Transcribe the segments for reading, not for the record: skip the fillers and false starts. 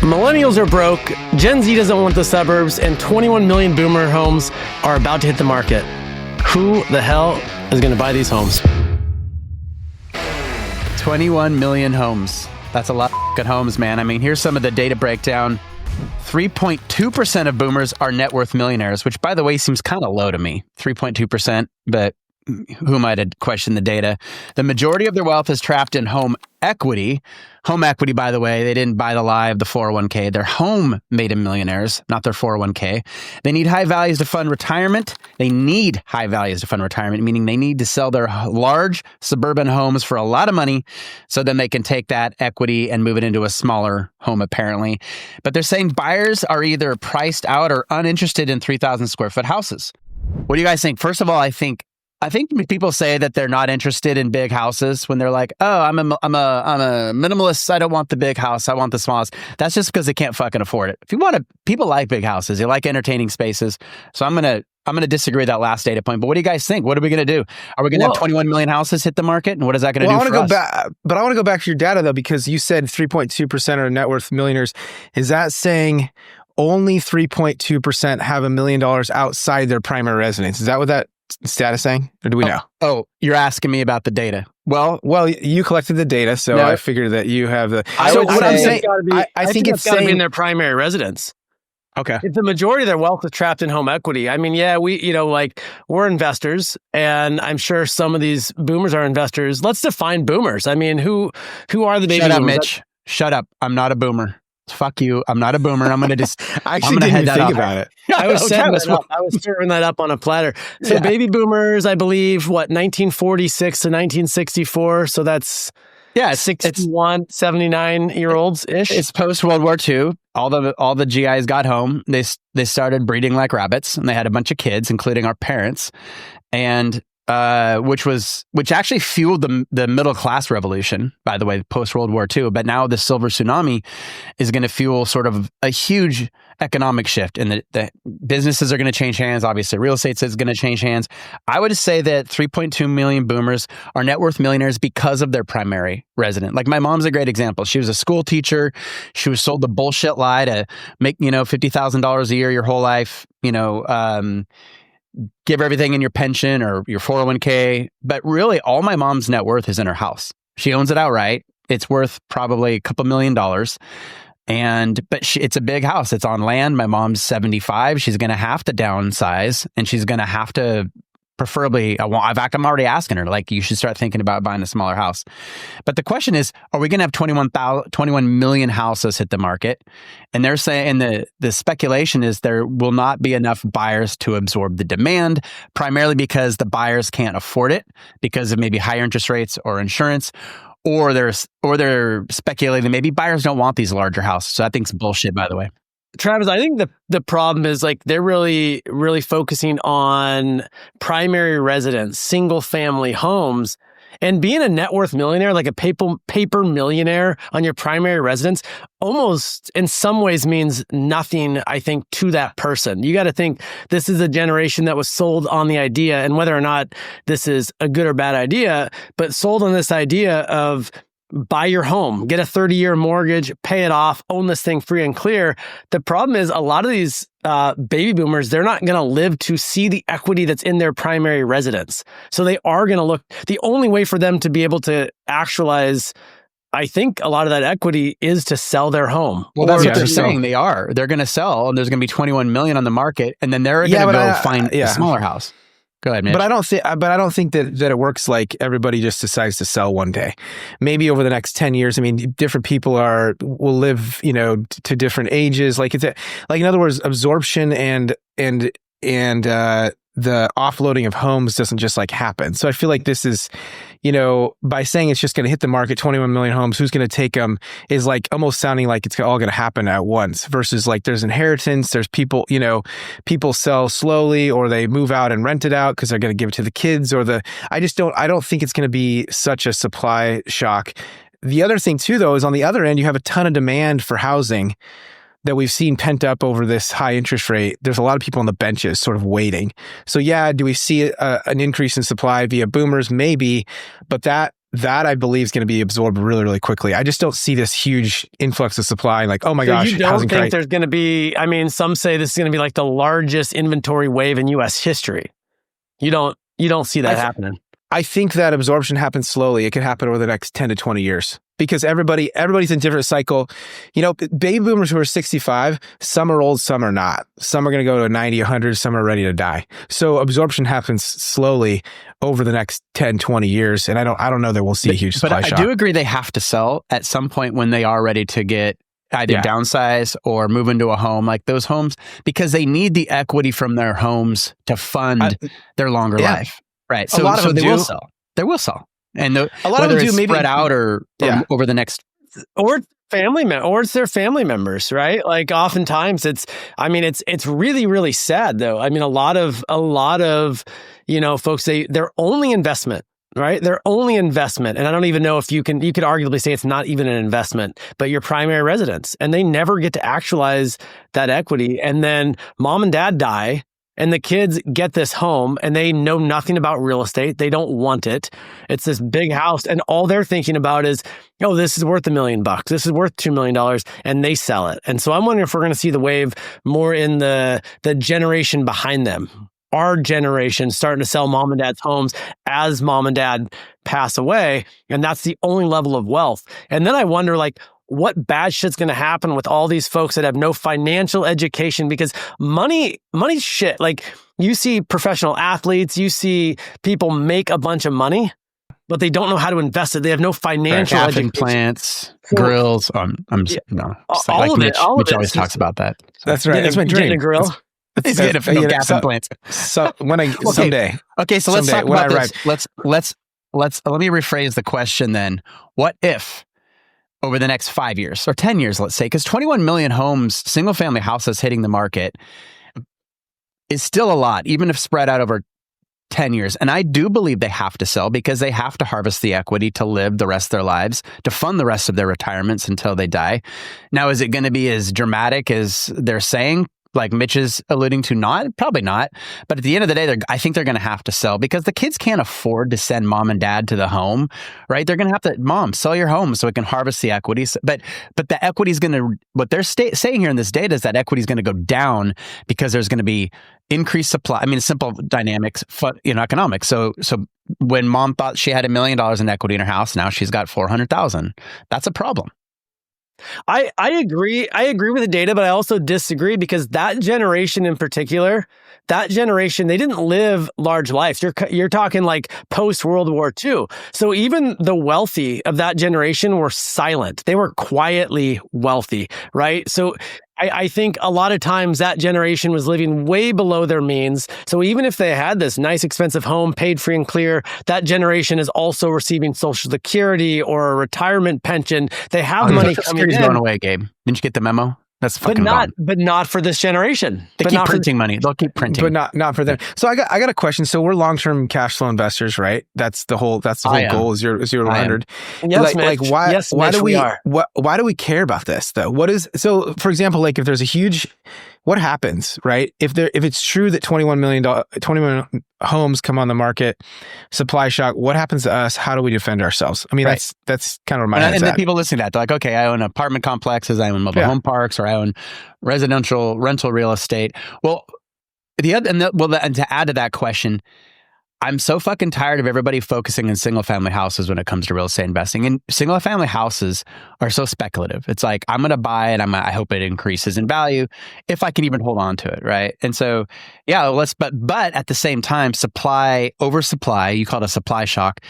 Millennials are broke, Gen Z doesn't want the suburbs, and 21 million boomer homes are about to hit the market. Who the hell is going to buy these homes? 21 million homes. That's a lot of homes, man. I mean, here's some of the data breakdown. 3.2% of boomers are net worth millionaires, which, by the way, seems kind of low to me. 3.2%, but who might have questioned the data? The majority of their wealth is trapped in home equity. Home equity, by the way, they didn't buy the lie of the 401k. Their home made them millionaires, not their 401k. They need high values to fund retirement. They need high values to fund retirement, meaning they need to sell their large suburban homes for a lot of money so then they can take that equity and move it into a smaller home, apparently. But they're saying buyers are either priced out or uninterested in 3,000 square foot houses. What do you guys think? First of all, I think people say that they're not interested in big houses when they're like, "Oh, I'm a minimalist. I don't want the big house. I want the smallest." That's just because they can't fucking afford it. If you want to, people like big houses. They like entertaining spaces. So I'm gonna disagree with that last data point. But what do you guys think? What are we gonna do? Are we gonna have 21 million houses hit the market? And what is that gonna do for us? But I want to go back to your data though, because you said 3.2% are net worth millionaires. Is that saying only 3.2% have $1 million outside their primary residence? Is that what that status saying, or do we know? Oh, you're asking me about the data. Well, you collected the data, so I figured that you have the. I think it's got to be in saying their primary residence. Okay. If the majority of their wealth is trapped in home equity, I mean, yeah, we're investors, and I'm sure some of these boomers are investors. Let's define boomers. I mean, who are the baby boomers? Shut up, Mitch. Shut up. I'm not a boomer. Fuck you. I'm not a boomer. I'm going to just... I actually didn't even think about it. I was serving that up on a platter. So baby boomers, I believe, 1946 to 1964. So that's 61, 79-year-olds-ish. It's post-World War II. All the GIs got home. They started breeding like rabbits, and they had a bunch of kids, including our parents. And... which actually fueled the middle class revolution, by the way, post World War II. But now the silver tsunami is going to fuel sort of a huge economic shift, and the businesses are going to change hands. Obviously, real estate is going to change hands. I would say that 3.2 million boomers are net worth millionaires because of their primary resident. Like my mom's a great example. She was a school teacher. She was sold the bullshit lie to make $50,000 a year your whole life. Give everything in your pension or your 401k. But really, all my mom's net worth is in her house. She owns it outright. It's worth probably a couple $1 million. But it's a big house. It's on land. My mom's 75. She's going to have to downsize, and she's going to have to preferably, I'm already asking her, like, you should start thinking about buying a smaller house. But the question is, are we going to have 21 million houses hit the market? And they're saying, and the speculation is there will not be enough buyers to absorb the demand, primarily because the buyers can't afford it because of maybe higher interest rates or insurance, or they're speculating that maybe buyers don't want these larger houses. So I think it's bullshit, by the way. Travis, I think the problem is like they're really, really focusing on primary residence, single family homes, and being a net worth millionaire, like a paper millionaire on your primary residence, almost in some ways means nothing, I think, to that person. You got to think this is a generation that was sold on the idea, and whether or not this is a good or bad idea, but sold on this idea of buy your home, get a 30-year mortgage, pay it off, own this thing free and clear. The problem is a lot of these baby boomers, they're not going to live to see the equity that's in their primary residence. So they are going to look, the only way for them to be able to actualize, I think, a lot of that equity is to sell their home. Well, that's what they're saying. They're going to sell, and there's going to be 21 million on the market, and then they're going to go find a smaller house. Go ahead, Mitch. But I don't think that it works like everybody just decides to sell one day. Maybe over the next 10 years. I mean, different people will live, to different ages. Like in other words, absorption and the offloading of homes doesn't just like happen. So I feel like this is, by saying it's just going to hit the market, 21 million homes, who's going to take them, is like almost sounding like it's all going to happen at once versus like there's inheritance. There's people, people sell slowly, or they move out and rent it out because they're going to give it to the kids, I don't think it's going to be such a supply shock. The other thing too, though, is on the other end, you have a ton of demand for housing that we've seen pent up over this high interest rate. There's a lot of people on the benches sort of waiting. So yeah, do we see an increase in supply via boomers? Maybe, but that that I believe is going to be absorbed really, really quickly. I just don't see this huge influx of supply. Like, oh my gosh, you don't think there's going to be, I mean, some say this is going to be like the largest inventory wave in U.S. history. You don't see that happening. I think that absorption happens slowly. It could happen over the next 10 to 20 years because everybody's in different cycle. You know, baby boomers who are 65, some are old, some are not. Some are going to go to 90, 100, some are ready to die. So absorption happens slowly over the next 10, 20 years. And I don't know that we'll see a huge supply shock. I do agree they have to sell at some point when they are ready to get either downsize or move into a home, like those homes, because they need the equity from their homes to fund their longer life. Right. So, a lot of them they will sell. They will sell. And a lot of them do maybe spread out or over the next. Or it's their family members, right? Like oftentimes it's really, really sad though. I mean, a lot of, folks, their only investment, right? Their only investment. And I don't even know if you could arguably say it's not even an investment, but your primary residence. And they never get to actualize that equity. And then mom and dad die. And the kids get this home and they know nothing about real estate. They don't want it. It's this big house. And all they're thinking about is, oh, this is worth $1 million. This is worth $2 million. And they sell it. And so I'm wondering if we're going to see the wave more in the generation behind them. Our generation starting to sell mom and dad's homes as mom and dad pass away. And that's the only level of wealth. And then I wonder, like, what bad shit's going to happen with all these folks that have no financial education, because money's shit. Like you see professional athletes, you see people make a bunch of money, but they don't know how to invest it. They have no financial education. Plants, grills. Mitch Mitch always talks about that. That's right. That's my dream. Getting a grill. He's getting a gas and plants. So someday. Okay, so let's talk about this. Let me rephrase the question then. What if over the next 5 years or 10 years, let's say, because 21 million homes, single family houses hitting the market is still a lot, even if spread out over 10 years. And I do believe they have to sell because they have to harvest the equity to live the rest of their lives, to fund the rest of their retirements until they die. Now, is it going to be as dramatic as they're saying? Like Mitch is alluding to, not? Probably not. But at the end of the day, I think they're going to have to sell because the kids can't afford to send mom and dad to the home, right? They're going to have to, mom, sell your home so it can harvest the equities. But the equity is going to, what they're saying here in this data is that equity is going to go down because there's going to be increased supply. I mean, it's simple dynamics, economics. So when mom thought she had $1 million in equity in her house, now she's got 400,000. That's a problem. I agree. I agree with the data, but I also disagree because that generation in particular, they didn't live large lives. You're talking like post World War II. So even the wealthy of that generation were silent. They were quietly wealthy, right? So I think a lot of times that generation was living way below their means. So even if they had this nice, expensive home paid free and clear, that generation is also receiving Social Security or a retirement pension. They have money coming in. Going away, Gabe. Didn't you get the memo? That's fucking gone. But not for this generation. They keep printing money. They'll keep printing, but not for them. So I got a question. So we're long-term cash flow investors, right? That's the whole goal is 0 to 100. Yes, why do we care about this though? So for example, like if there's a huge, what happens, right? If it's true that 21 million homes come on the market, supply shock, what happens to us? How do we defend ourselves? I mean, that's kind of my head's and at. the people listening to that, they're like, okay, I own apartment complexes, I own mobile home parks, or I own residential rental real estate. Well, and to add to that question, I'm so fucking tired of everybody focusing on single family houses when it comes to real estate investing. And single family houses are so speculative. It's like, I'm going to buy it. I hope it increases in value if I can even hold on to it. Right. And so, but at the same time, oversupply, you call it a supply shock,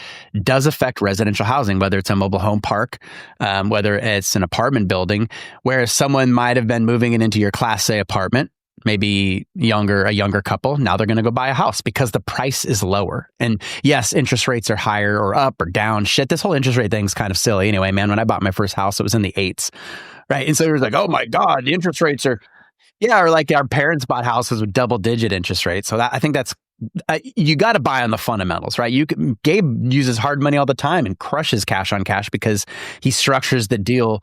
does affect residential housing, whether it's a mobile home park, whether it's an apartment building, where someone might have been moving it into your Class A apartment, maybe a younger couple. Now they're going to go buy a house because the price is lower. And yes, interest rates are higher or up or down. Shit, this whole interest rate thing's kind of silly. Anyway, man, when I bought my first house, it was in the 8s, right? And so it was like, oh my God, the interest rates are, or like our parents bought houses with double-digit interest rates. So I think that's, you got to buy on the fundamentals, right? Gabe uses hard money all the time and crushes cash on cash because he structures the deal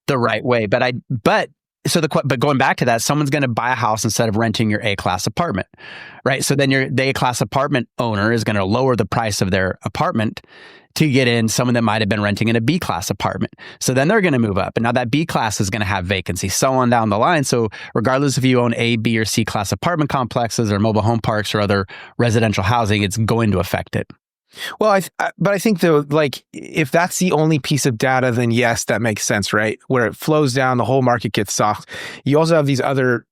the right way. But but going back to that, someone's going to buy a house instead of renting your A-class apartment, right? So then the A-class apartment owner is going to lower the price of their apartment to get in someone that might have been renting in a B-class apartment. So then they're going to move up. And now that B-class is going to have vacancy, so on down the line. So regardless if you own A, B, or C-class apartment complexes or mobile home parks or other residential housing, it's going to affect it. Well, but I think though, like if that's the only piece of data, then yes, that makes sense, right? Where it flows down, the whole market gets soft. You also have these other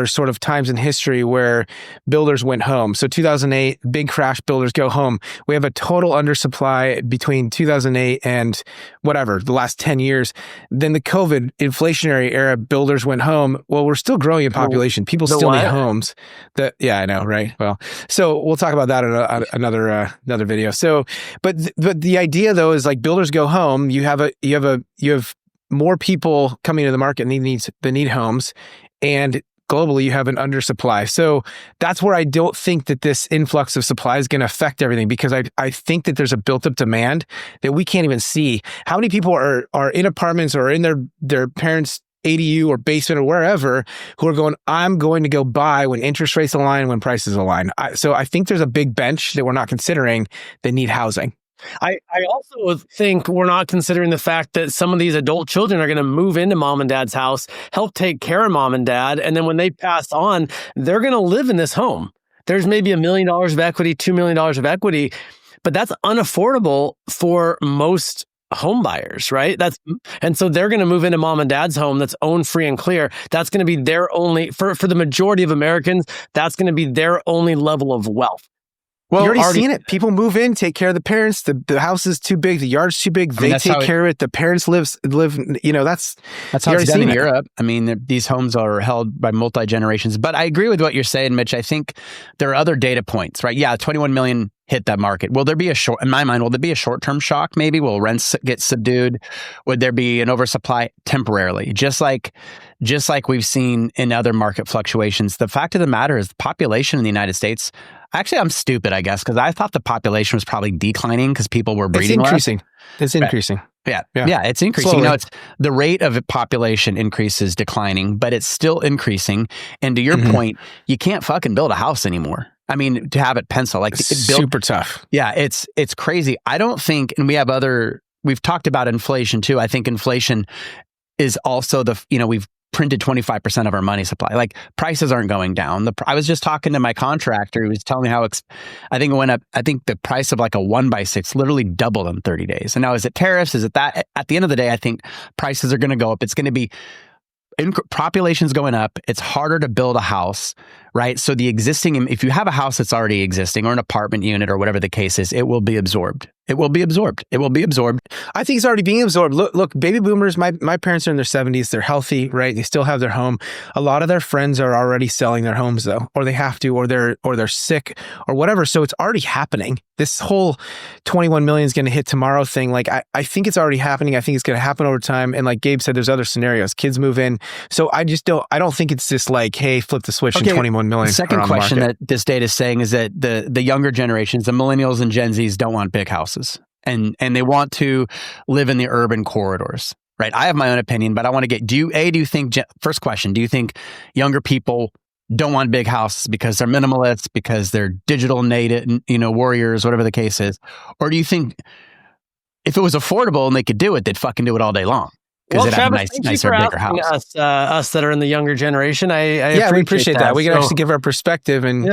sort of times in history where builders went home. So 2008, big crash, builders go home. We have a total undersupply between 2008 and whatever, the last 10 years. Then the COVID inflationary era, builders went home. Well, we're still growing in population. People still need homes. Yeah, I know, right? Well, so we'll talk about that in another video. So, but the idea though is like builders go home. You have more people coming to the market that need homes, and globally, you have an undersupply. So that's where I don't think that this influx of supply is going to affect everything, because I think that there's a built-up demand that we can't even see. How many people are in apartments or in their parents' ADU or basement or wherever who are going, I'm going to go buy when interest rates align, when prices align. So I think there's a big bench that we're not considering that need housing. I also think we're not considering the fact that some of these adult children are going to move into mom and dad's house, help take care of mom and dad. And then when they pass on, they're going to live in this home. There's maybe $1 million of equity, $2 million of equity, but that's unaffordable for most home buyers, right? And so they're going to move into mom and dad's home that's owned free and clear. That's going to be their only, for the majority of Americans, that's going to be their only level of wealth. Well, you're already seen it. People move in, take care of the parents. The house is too big. The yard's too big. They take care of it. The parents live. That's how it's done in Europe. I mean, these homes are held by multi-generations. But I agree with what you're saying, Mitch. I think there are other data points, right? Yeah, 21 million hit that market. Will there be in my mind, will there be a short-term shock? Maybe will rents get subdued? Would there be an oversupply temporarily? Just like we've seen in other market fluctuations. The fact of the matter is the population in the United States. Actually, I'm stupid, I guess, because I thought the population was probably declining because people were breeding less. It's increasing. Yeah, it's increasing. Slowly. It's the rate of population increase is declining, but it's still increasing. And to your point, you can't fucking build a house anymore. I mean, to have it pencil, super tough. Yeah, it's crazy. I don't think, and we've talked about inflation too. I think inflation is also we've printed 25% of our money supply. Like prices aren't going down. I was just talking to my contractor who was telling me how I think it went up. I think the price of like a 1x6 literally doubled in 30 days. And now is it tariffs? Is it that? At the end of the day, I think prices are going to go up. It's going to be population's going up. It's harder to build a house, right? So if you have a house that's already existing or an apartment unit or whatever the case is, it will be absorbed. It will be absorbed. I think it's already being absorbed. Look, baby boomers, my parents are in their 70s. They're healthy, right? They still have their home. A lot of their friends are already selling their homes though, or they have to, or they're sick or whatever. So it's already happening. This whole 21 million is going to hit tomorrow thing. Like I think it's already happening. I think it's going to happen over time. And like Gabe said, there's other scenarios. Kids move in. So I don't think it's just like, hey, flip the switch and 21 million. The second question that this data is saying is that the younger generations, the millennials and Gen Zs, don't want big houses. And they want to live in the urban corridors, right? I have my own opinion, but I want to get, do you think, first question, do you think younger people don't want big houses because they're minimalists, because they're digital native, warriors, whatever the case is? Or do you think if it was affordable and they could do it, they'd fucking do it all day long? Because they'd have a nicer, bigger house. Us that are in the younger generation, we appreciate that. We can actually give our perspective, and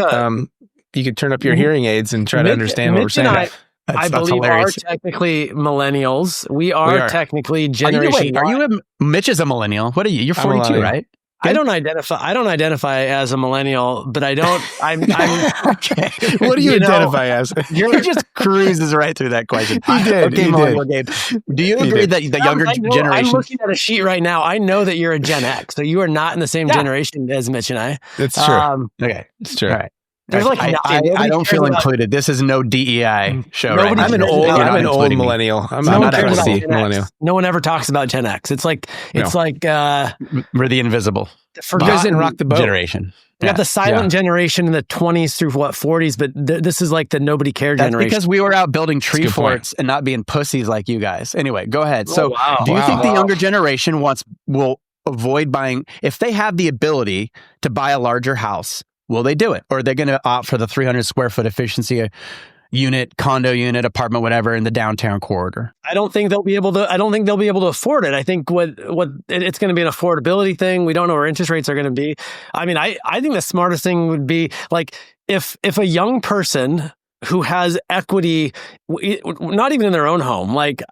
you could turn up your hearing aids and try to understand what we're saying. I believe are technically millennials. We are technically generation. Mitch is a millennial. What are you? You're 42, right? I don't identify as a millennial, but I don't. I'm okay. What do you identify as? He just cruises right through that question. He did. Do you agree that the younger generation? I'm looking at a sheet right now. I know that you're a Gen X, so you are not in the same generation as Mitch and I. That's true. Okay, it's true. All right. I don't feel included. This is no DEI show. Right? I'm an old millennial. I'm not a millennial. No one ever talks about Gen X. It's like we're the invisible. Forgotten rock the boat generation. You got the silent generation in the 20s through 40s, but this is like the nobody cared generation. That's because we were out building tree forts and not being pussies like you guys. Anyway, go ahead. Do you think the younger generation will avoid buying, if they have the ability to buy a larger house, will they do it? Or are they going to opt for the 300 square foot efficiency unit, condo unit, apartment, whatever in the downtown corridor? I don't think they'll be able to afford it. I think it's going to be an affordability thing. We don't know where interest rates are going to be. I mean, I think the smartest thing would be like if a young person who has equity, not even in their own home, like,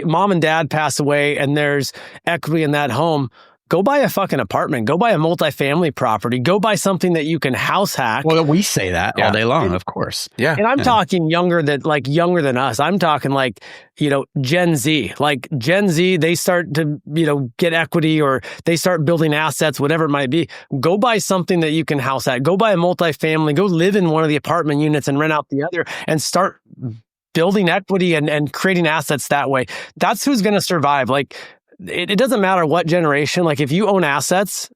mom and dad pass away and there's equity in that home, go buy a fucking apartment. Go buy a multifamily property. Go buy something that you can house hack. Well, we say that all day long, of course. Yeah. And I'm talking younger than us. I'm talking like, Gen Z. Like Gen Z, they start to, get equity or they start building assets, whatever it might be. Go buy something that you can house hack. Go buy a multifamily. Go live in one of the apartment units and rent out the other and start building equity and creating assets that way. That's who's going to survive. Like, it doesn't matter what generation. Like if you own assets,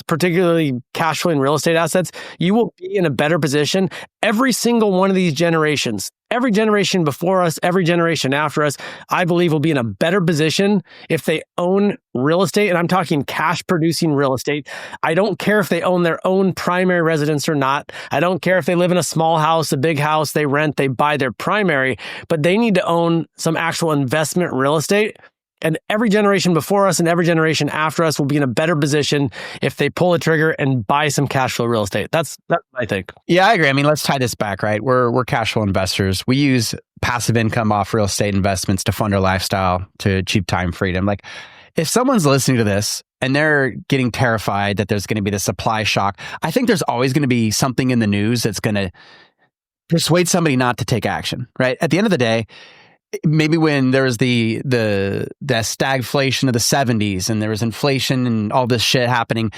particularly cash flowing real estate assets, you will be in a better position. Every single one of these generations, every generation before us, every generation after us, I believe will be in a better position if they own real estate. And I'm talking cash producing real estate. I don't care if they own their own primary residence or not. I don't care if they live in a small house, a big house, they rent, they buy their primary, but they need to own some actual investment real estate. And every generation before us and every generation after us will be in a better position if they pull a trigger and buy some cash flow real estate. That's I think. Yeah, I agree. I mean, let's tie this back, right? We're cash flow investors. We use passive income off real estate investments to fund our lifestyle, to achieve time freedom. Like if someone's listening to this and they're getting terrified that there's going to be the supply shock, I think there's always going to be something in the news that's going to persuade somebody not to take action, right? At the end of the day, maybe when there was the stagflation of the 70s and there was inflation and all this shit happening,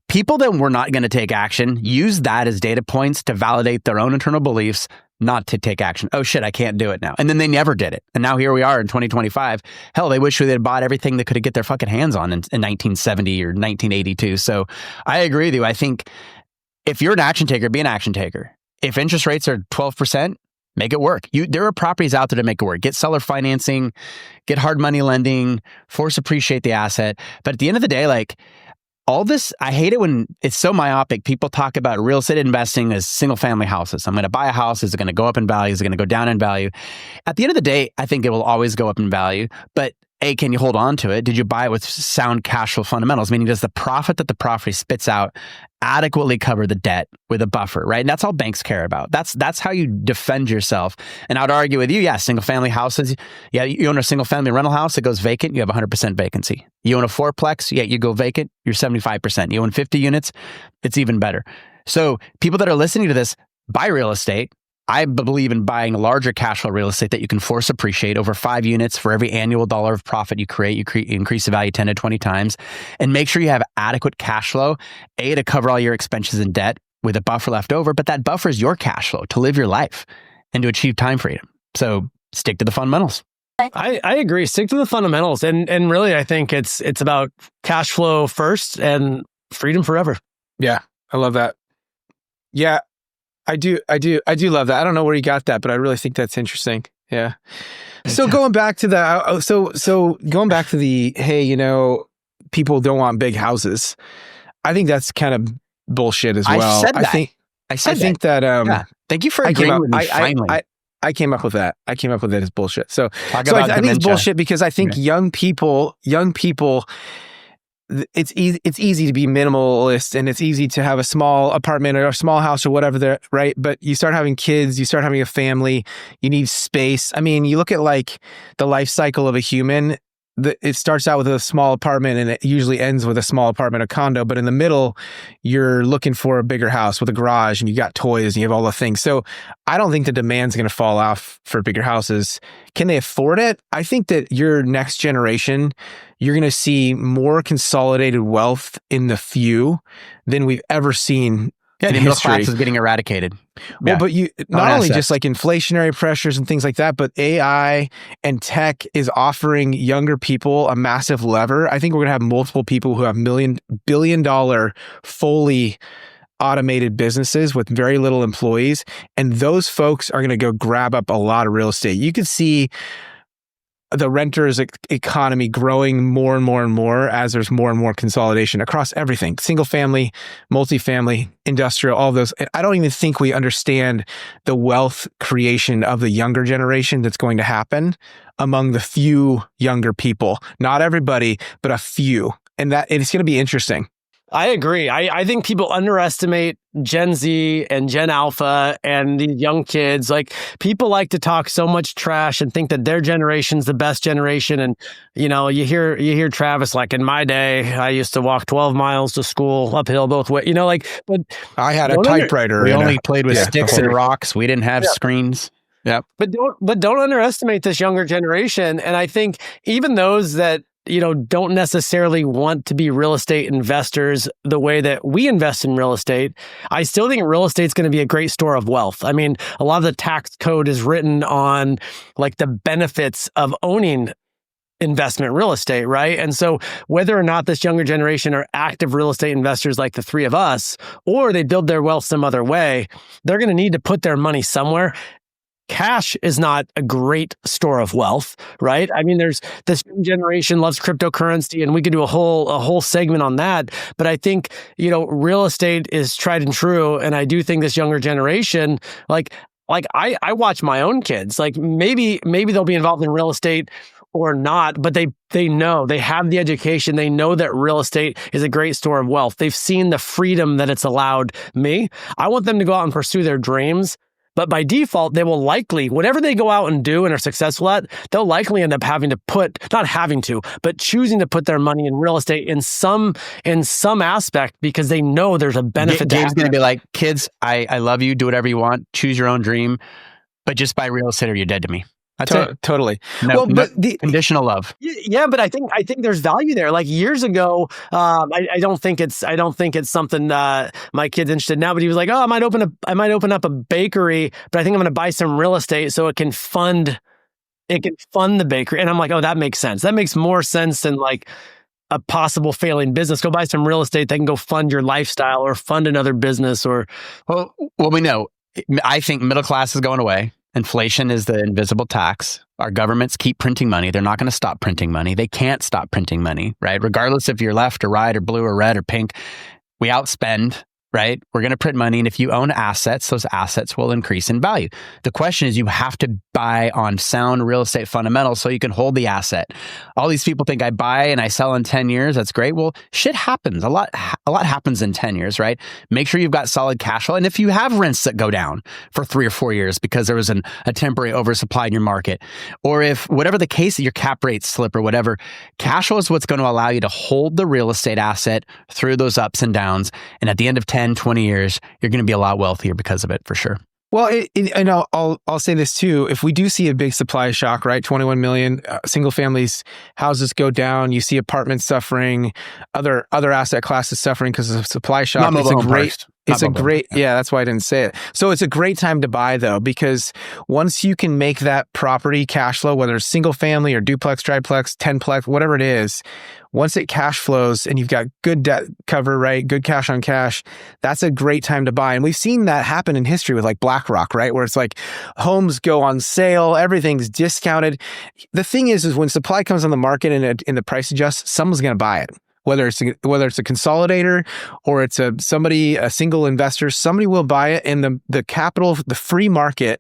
people that were not going to take action used that as data points to validate their own internal beliefs not to take action. Oh shit, I can't do it now. And then they never did it. And now here we are in 2025. Hell, they wish they had bought everything they could get their fucking hands on in 1970 or 1982. So I agree with you. I think if you're an action taker, be an action taker. If interest rates are 12%, make it work. There are properties out there to make it work. Get seller financing, get hard money lending, force appreciate the asset. But at the end of the day, like all this, I hate it when it's so myopic. People talk about real estate investing as single family houses. I'm going to buy a house. Is it going to go up in value? Is it going to go down in value? At the end of the day, I think it will always go up in value. But A, can you hold on to it? Did you buy it with sound cash flow fundamentals? Meaning, does the profit that the property spits out adequately cover the debt with a buffer, right? And that's all banks care about. That's how you defend yourself. And I would argue with you, yeah, single family houses, yeah, you own a single family rental house, it goes vacant, you have 100% vacancy. You own a fourplex, yeah, you go vacant, you're 75%. You own 50 units, it's even better. So people that are listening to this, buy real estate. I believe in buying larger cash flow real estate that you can force appreciate over 5 units. For every annual dollar of profit you create, you increase the value 10 to 20 times, and make sure you have adequate cash flow, A, to cover all your expenses and debt with a buffer left over, but that buffer is your cash flow to live your life and to achieve time freedom. So stick to the fundamentals. I agree. Stick to the fundamentals. And really, I think it's about cash flow first and freedom forever. Yeah, I love that. Yeah. I do love that. I don't know where you got that, but I really think that's interesting. Yeah. So going back to the, so going back to the, hey, people don't want big houses. I think that's kind of bullshit as well. I said that. I think that. Yeah. Thank you for agreeing with me finally. I came up with that. I came up with it as bullshit. So I think it's bullshit because I think young people, it's easy to be minimalist and it's easy to have a small apartment or a small house or whatever right? But you start having kids, you start having a family, you need space. I mean, you look at like the life cycle of a human, it starts out with a small apartment and it usually ends with a small apartment, a condo. But in the middle, you're looking for a bigger house with a garage and you got toys and you have all the things. So I don't think the demand's going to fall off for bigger houses. Can they afford it? I think that your next generation, you're going to see more consolidated wealth in the few than we've ever seen. Yeah, the middle class is getting eradicated. Well, but you not only just like inflationary pressures and things like that, but AI and tech is offering younger people a massive lever. I think we're going to have multiple people who have billion-dollar fully automated businesses with very little employees, and those folks are going to go grab up a lot of real estate. You could see the renters economy growing more and more and more as there's more and more consolidation across everything, single family, multifamily, industrial, all of those. I don't even think we understand the wealth creation of the younger generation that's going to happen among the few younger people. Not everybody, but a few. And that it's going to be interesting. I agree. I think people underestimate Gen Z and Gen Alpha and these young kids. Like, people like to talk so much trash and think that their generation's the best generation. And, you hear Travis, like, in my day, I used to walk 12 miles to school uphill both ways, but I had a typewriter. We only played with sticks and rocks. We didn't have screens. Yeah. But don't underestimate this younger generation. And I think even those that don't necessarily want to be real estate investors the way that we invest in real estate, I still think real estate's going to be a great store of wealth. I mean, a lot of the tax code is written on like the benefits of owning investment real estate, right? And so whether or not this younger generation are active real estate investors like the three of us, or they build their wealth some other way, they're going to need to put their money somewhere. Cash is not a great store of wealth, right? I mean, there's this generation loves cryptocurrency, and we could do a whole segment on that. But I think, real estate is tried and true. And I do think this younger generation, like I watch my own kids, like maybe they'll be involved in real estate or not, but they know, they have the education. They know that real estate is a great store of wealth. They've seen the freedom that it's allowed me. I want them to go out and pursue their dreams. But by default, they will likely, whatever they go out and do and are successful at, they'll likely end up choosing to put their money in real estate in some aspect, because they know there's a benefit. Gabe's going to be like, kids, I love you. Do whatever you want. Choose your own dream. But just buy real estate or you're dead to me. That's it. Totally. No, but the conditional love. Yeah, but I think there's value there. Like years ago, I don't think it's something my kid's interested in now. But he was like, "Oh, I might open up a bakery, but I think I'm going to buy some real estate so it can fund the bakery." And I'm like, "Oh, that makes sense. That makes more sense than like a possible failing business. Go buy some real estate that can go fund your lifestyle or fund another business." Or well, we know. I think middle class is going away. Inflation is the invisible tax. Our governments keep printing money. They're not going to stop printing money. They can't stop printing money, right? Regardless if you're left or right or blue or red or pink, we outspend, right? We're going to print money. And if you own assets, those assets will increase in value. The question is, you have to buy on sound real estate fundamentals so you can hold the asset. All these people think I buy and I sell in 10 years. That's great. Well, shit happens. A lot happens in 10 years, right? Make sure you've got solid cash flow. And if you have rents that go down for 3 or 4 years because there was a temporary oversupply in your market, or if whatever the case, your cap rates slip or whatever, cash flow is what's going to allow you to hold the real estate asset through those ups and downs. And at the end of 10, 20 years, you're going to be a lot wealthier because of it, for sure. Well, and I'll say this too. If we do see a big supply shock, right? 21 million single families, houses go down. You see apartments suffering, other asset classes suffering because of supply shock. Yeah, that's why I didn't say it. So it's a great time to buy though, because once you can make that property cash flow, whether it's single family or duplex, triplex, 10plex, whatever it is, once it cash flows and you've got good debt cover, right? Good cash on cash, that's a great time to buy. And we've seen that happen in history with like BlackRock, right? Where it's like homes go on sale, everything's discounted. The thing is when supply comes on the market and the price adjusts, someone's going to buy it. Whether it's a consolidator or it's a single investor, somebody will buy it. And the capital, the free market,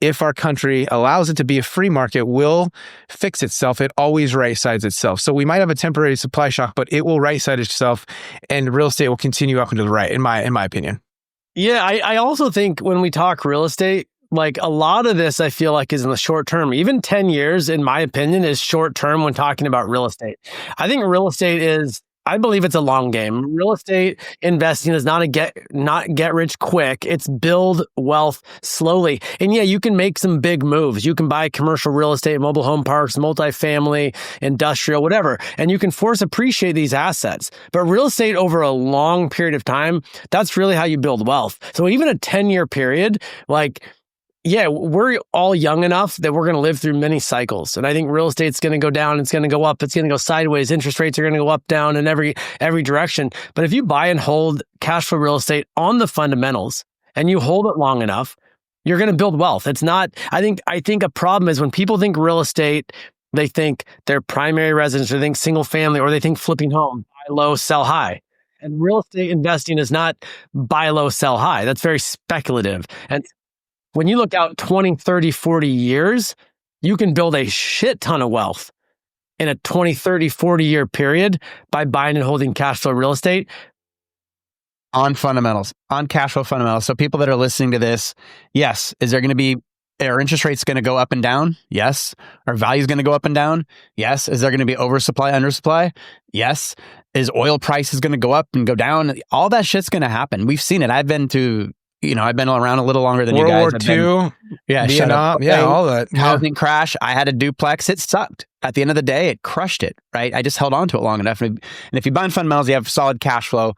if our country allows it to be a free market, will fix itself. It always right-sides itself. So we might have a temporary supply shock, but it will right-side itself, and real estate will continue up and to the right, in my opinion. Yeah, I also think when we talk real estate, like a lot of this, I feel like is in the short term. Even 10 years, in my opinion, is short term when talking about real estate. I think real estate I believe it's a long game. Real estate investing is not get rich quick. It's build wealth slowly. And yeah, you can make some big moves. You can buy commercial real estate, mobile home parks, multifamily, industrial, whatever. And you can force appreciate these assets. But real estate over a long period of time, that's really how you build wealth. So even a 10-year period, yeah, we're all young enough that we're going to live through many cycles. And I think real estate's going to go down, it's going to go up, it's going to go sideways. Interest rates are going to go up, down in every direction. But if you buy and hold cash flow real estate on the fundamentals and you hold it long enough, you're going to build wealth. It's not, I think a problem is when people think real estate They think their primary residence, or they think single family, or they think flipping home, buy low, sell high. And real estate investing is not buy low, sell high. That's very speculative. And when you look out 20, 30, 40 years, you can build a shit ton of wealth in a 20, 30, 40 year period by buying and holding cash flow real estate. On fundamentals, on cash flow fundamentals. So people that are listening to this, yes, are interest rates going to go up and down? Yes. Are values going to go up and down? Yes. Is there going to be oversupply, undersupply? Yes. Is oil prices going to go up and go down? All that shit's going to happen. We've seen it. I've been around a little longer than World you War guys. II, Vietnam, all that. Housing crash. I had a duplex. It sucked. At the end of the day, it crushed it, right? I just held on to it long enough. And if you buy in fundamentals, you have solid cash flow,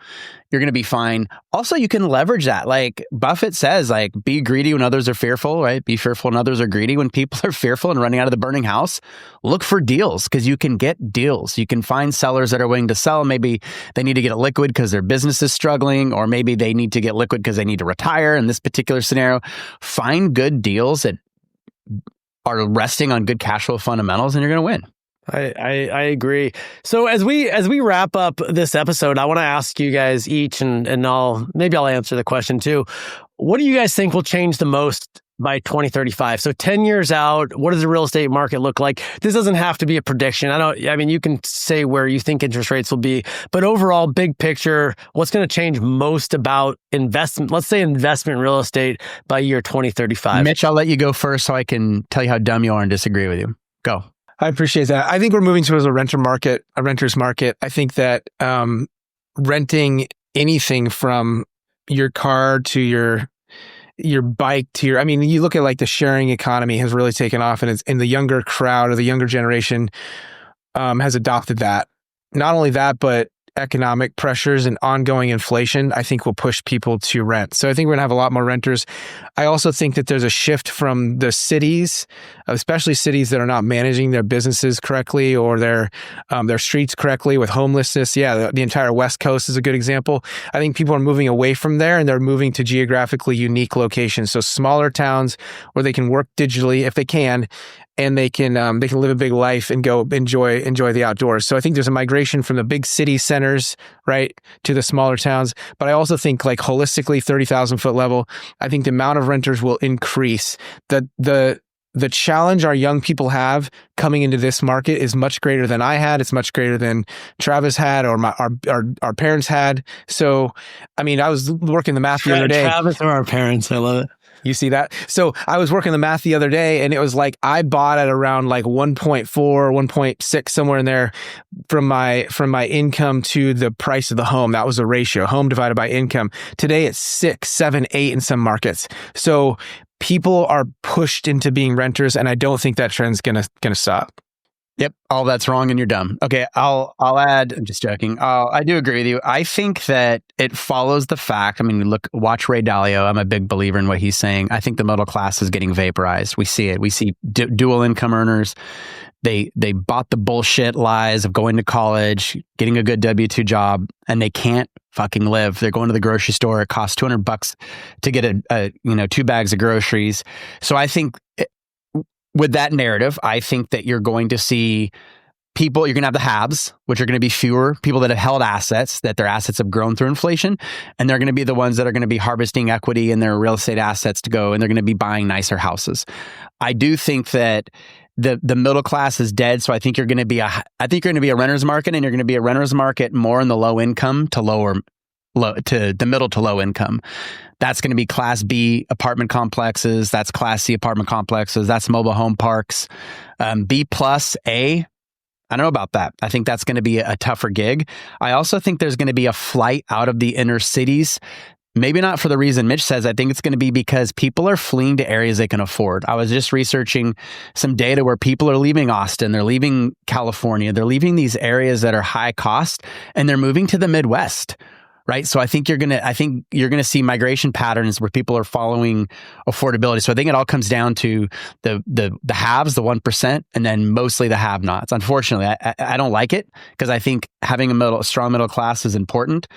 you're going to be fine. Also, you can leverage that. Like Buffett says, like, be greedy when others are fearful, right? Be fearful when others are greedy. When people are fearful and running out of the burning house, look for deals, because you can get deals. You can find sellers that are willing to sell. Maybe they need to get it liquid because their business is struggling, or maybe they need to get liquid because they need to retire. In this particular scenario, find good deals that are resting on good cash flow fundamentals, and you're going to win. I agree. So as we wrap up this episode, I want to ask you guys each, and I'll answer the question too. What do you guys think will change the most by 2035? So 10 years out, what does the real estate market look like? This doesn't have to be a prediction. You can say where you think interest rates will be, but overall, big picture, what's going to change most about investment, let's say investment real estate, by year 2035? Mitch, I'll let you go first so I can tell you how dumb you are and disagree with you. Go. I appreciate that. I think we're moving towards a renter's market. I think that renting anything from your car to your bike to you look at like the sharing economy has really taken off, and it's in the younger crowd, or the younger generation has adopted that. Not only that, but economic pressures and ongoing inflation, I think, will push people to rent. So I think we're gonna have a lot more renters. I also think that there's a shift from the cities, especially cities that are not managing their businesses correctly, or their streets correctly, with homelessness. Yeah, the entire West Coast is a good example. I think people are moving away from there, and they're moving to geographically unique locations. So smaller towns where they can work digitally if they can, and they can live a big life and go enjoy the outdoors. So I think there's a migration from the big city centers, right, to the smaller towns. But I also think, like, holistically, 30,000 foot level, I think the amount of renters will increase. The challenge our young people have coming into this market is much greater than I had. It's much greater than Travis had, or our parents had. So, I was working the math the other day. Travis or our parents, I love it. You see that? So I was working the math the other day, and it was like I bought at around like 1.4, 1.6, somewhere in there, from my income to the price of the home. That was a ratio, home divided by income. Today it's 6, 7, 8 in some markets. So people are pushed into being renters, and I don't think that trend's gonna stop. Yep, all that's wrong and you're dumb. Okay, I'll add. I'm just joking. I do agree with you. I think that it follows the fact. Watch Ray Dalio. I'm a big believer in what he's saying. I think the middle class is getting vaporized. We see it. We see dual income earners. They bought the bullshit lies of going to college, getting a good W-2 job, and they can't fucking live. They're going to the grocery store. It costs $200 to get a 2 bags of groceries. So I think, with that narrative, I think that you're going to see people, you're going to have the haves, which are going to be fewer people that have held assets, that their assets have grown through inflation. And they're going to be the ones that are going to be harvesting equity in their real estate assets to go, and they're going to be buying nicer houses. I do think that the middle class is dead. So I think you're going to be a renter's market, and you're going to be a renter's market more in the low income to to the middle to low income. That's going to be Class B apartment complexes. That's Class C apartment complexes. That's mobile home parks. B plus A, I don't know about that. I think that's going to be a tougher gig. I also think there's going to be a flight out of the inner cities. Maybe not for the reason Mitch says. I think it's going to be because people are fleeing to areas they can afford. I was just researching some data where people are leaving Austin, they're leaving California, they're leaving these areas that are high cost, and they're moving to the Midwest. Right. So I think you're going to see migration patterns where people are following affordability. So I think it all comes down to the haves, the 1%, and then mostly the have-nots. Unfortunately, I don't like it, because I think having a strong middle class is important.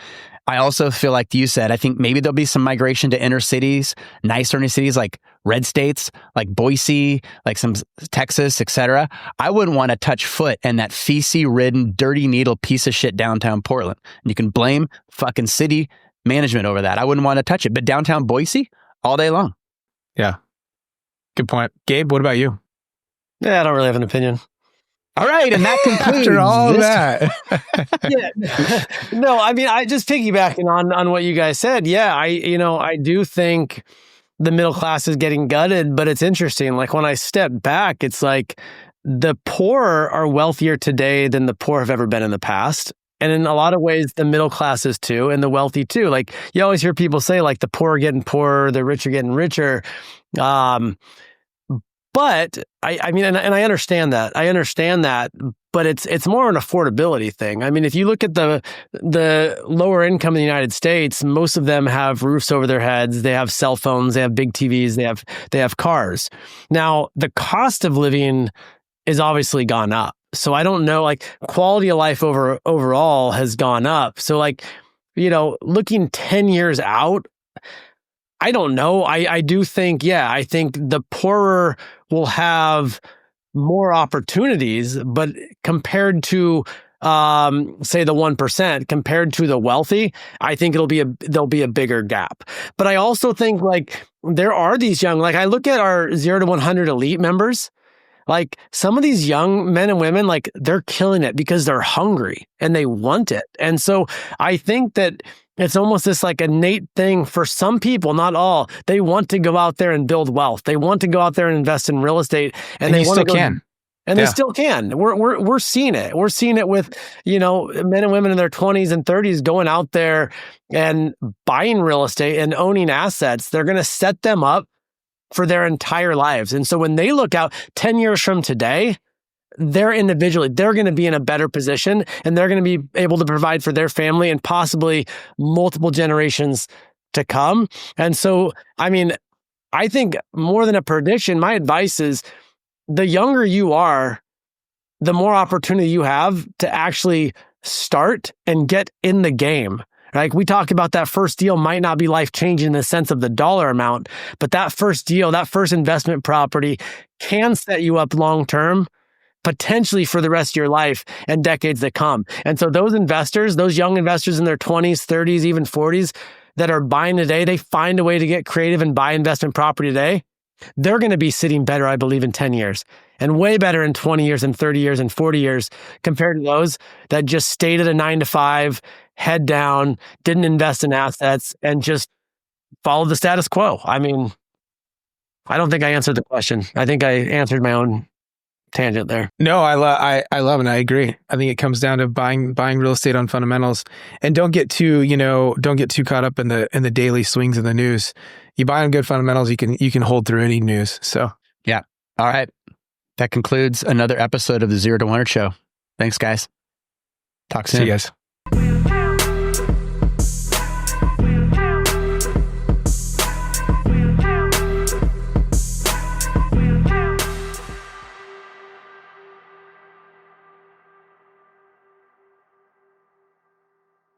I also feel like you said, I think maybe there'll be some migration to inner cities, nicer inner cities like red states, like Boise, like some Texas, etc. I wouldn't want to touch foot in that feces-ridden, dirty needle piece of shit downtown Portland. And you can blame fucking city management over that. I wouldn't want to touch it. But downtown Boise, all day long. Yeah. Good point. Gabe, what about you? Yeah, I don't really have an opinion. All right, and that concludes After all of this. that. No, I mean, I just piggybacking on what you guys said. Yeah, I do think the middle class is getting gutted, but it's interesting. Like when I step back, it's like the poor are wealthier today than the poor have ever been in the past. And in a lot of ways, the middle class is too, and the wealthy too. Like you always hear people say, like the poor are getting poorer, the rich are getting richer. But I mean, and I understand that. But it's more an affordability thing. I mean, if you look at the lower income in the United States, most of them have roofs over their heads. They have cell phones. They have big TVs. They have cars. Now, the cost of living is obviously gone up. So I don't know, like quality of life overall has gone up. So like, looking 10 years out, I don't know. I do think, I think the poorer will have more opportunities, but compared to, say the 1%, compared to the wealthy, I think there'll be a bigger gap. But I also think like there are these young, like I look at our 0 to 100 elite members, like some of these young men and women, like they're killing it because they're hungry and they want it. And so I think that it's almost this like innate thing for some people, not all. They want to go out there and build wealth. They want to go out there and invest in real estate, and they still can. And they still can. We're seeing it. We're seeing it with men and women in their 20s and 30s going out there and buying real estate and owning assets. They're going to set them up for their entire lives. And so when they look out 10 years from today, they're going to be in a better position, and they're going to be able to provide for their family and possibly multiple generations to come. And so, I mean, I think more than a prediction, my advice is the younger you are, the more opportunity you have to actually start and get in the game. Like we talk about, that first deal might not be life-changing in the sense of the dollar amount, but that first deal, that first investment property can set you up long-term, potentially for the rest of your life and decades to come. And so those investors, those young investors in their 20s, 30s, even 40s that are buying today, they find a way to get creative and buy investment property today. They're going to be sitting better, I believe, in 10 years and way better in 20 years and 30 years and 40 years compared to those that just stayed at a 9-to-5, head down, didn't invest in assets, and just followed the status quo. I mean, I don't think I answered the question. I think I answered my own tangent there. No, I love and I agree. I think it comes down to buying real estate on fundamentals, and don't get too caught up in the daily swings of the news. You buy on good fundamentals, you can hold through any news. So yeah. All right. That concludes another episode of the 0 to 100 Show. Thanks, guys. Talk soon. See you guys.